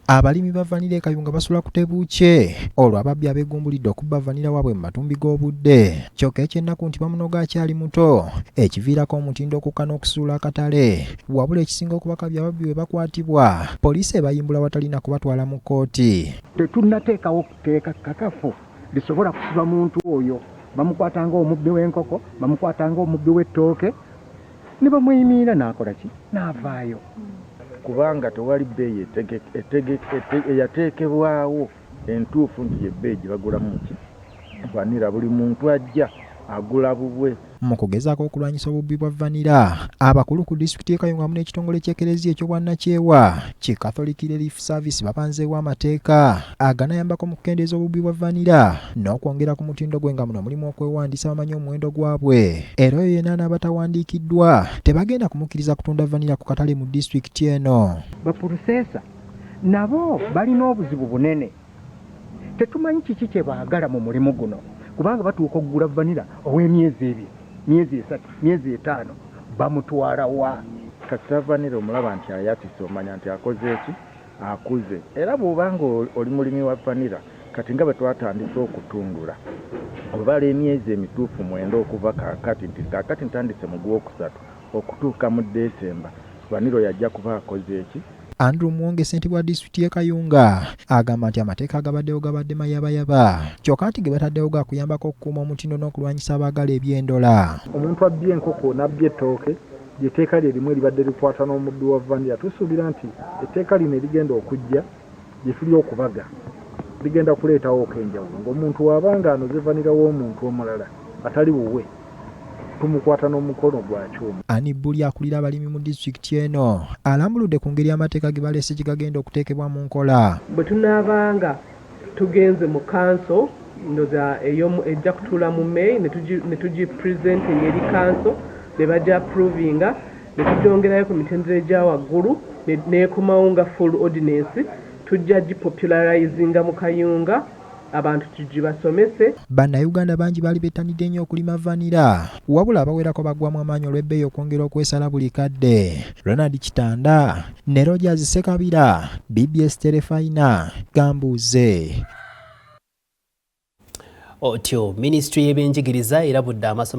Abalimi ba vanilla e Kayunga basula ku tebuukye olwo ababbi abeegumbulidde okubba vanilla waabwe mu matumbi g'obudde. Kyokka ekyennaku nti bamunoga akyali muto ekiviirako omutindo okukka n'okusuula akatale. Wabula ekisinga okubakabya ababbi bwe bakwatibwa, poliisi ebayimbula watalina kubatwala mu kkooti. Tetunnateekawo kuteeka kakafu lisobola kusiba muntu oyo. Bamukwata ng'omubbi w'enkoko, bamukwata ng'omubbi w'ettooke, ne bamuyimiira n'akola ki? N'avaayo. Kubanga tewali bbeeyi eyateekebwawo entuufu nti y'ebbeeyi gye bagulamu ki vanilla. Buli muntu ajja agula bubwe. Mu kugezaako okulwanyisa obubbi bwa vanilla, abakulu ku disitulikiti y'e Kayunga wamu n'ekitongole ky'ekereziya eky'obwannakyewa ki Catholic Relief Service bapanzeewo amateeka aganayambako mu kukendeeza obubbi bwa vanilla n'okwongera ku mutindo gwe nga muno mulimu okwewandiisa bamanyi omuwendo gwabwe. Era oyo yenna n'abatawandiikiddwa tebagenda kumukkiriza kutunda vanilla ku katale mu disitulikiti eno. Bapuruseesa nabo balina obuzibu bunene. Tetumanyi kiki kye baagala mu mulimu guno, kubanga batuuka okugula vanilla ow'emyezi ebiri, myezi esatu, myezi etaano, bamutwala wa? Kasita vanilla omulaba nti ayatise omanya nti akoze eki, akuze. Era bw'obanga oli mulimi wa vanilla, kati nga bwe twatandise okutundula, obala emyezi emituufu 9 okuva kaakati ntandise mu Gwokusatu okutuuka mu Desemba, vanilla yajja kuba akoze eki. Andrew Muwonge ssentebe wa disitulikiti y'e Kayunga agamba nti amateeka agabaddewo gabadde mayabayaba, kyokka nti ge bataddewo gaakuyambako okukuuma omutindo n'okulwanyisa abaagala ebyendola. Omuntu abbye enkoko n'abbye ettooke, etteeka lye limu eribadde likwata n'omubbi wa vanilla. Tusuubira nti etteeka lino erigenda okujja gye tuli okubaga ligenda kuleetawo okwenjawulo. Ng'omuntu wabanga anoze vanilla w'omuntu omulala atali wuwe, tumukwata n'omukono gwa kyuma. Ani Buli akulira abalimi mu disitulikiti eno alambuludde ku ngeri amateeka ge baleese gye gagenda okuteekebwa mu nkola. Bwe tunaabanga tugenze mu kanso ndoza ejja kutuula mu May ne tugipresenting eri kanso ne bajja approvinga ne tugyongerayo ku mitendera egya waggulu neekomawo nga full ordinance, tujja gipopularizinga mu Kayunga abantu tugibasomese. Bannayuganda bangi baali bettanidde nnyo okulima vanilla, wabula abawerako baggwamu amaanyi olw'ebbeeyi okwongera okwesala buli kadde. Ronald Kitanda ne Rogers Sekabira, BBS Terefayina, Gambuuze. Otyo Ministry y'ebyenjigiriza erabudde amasomo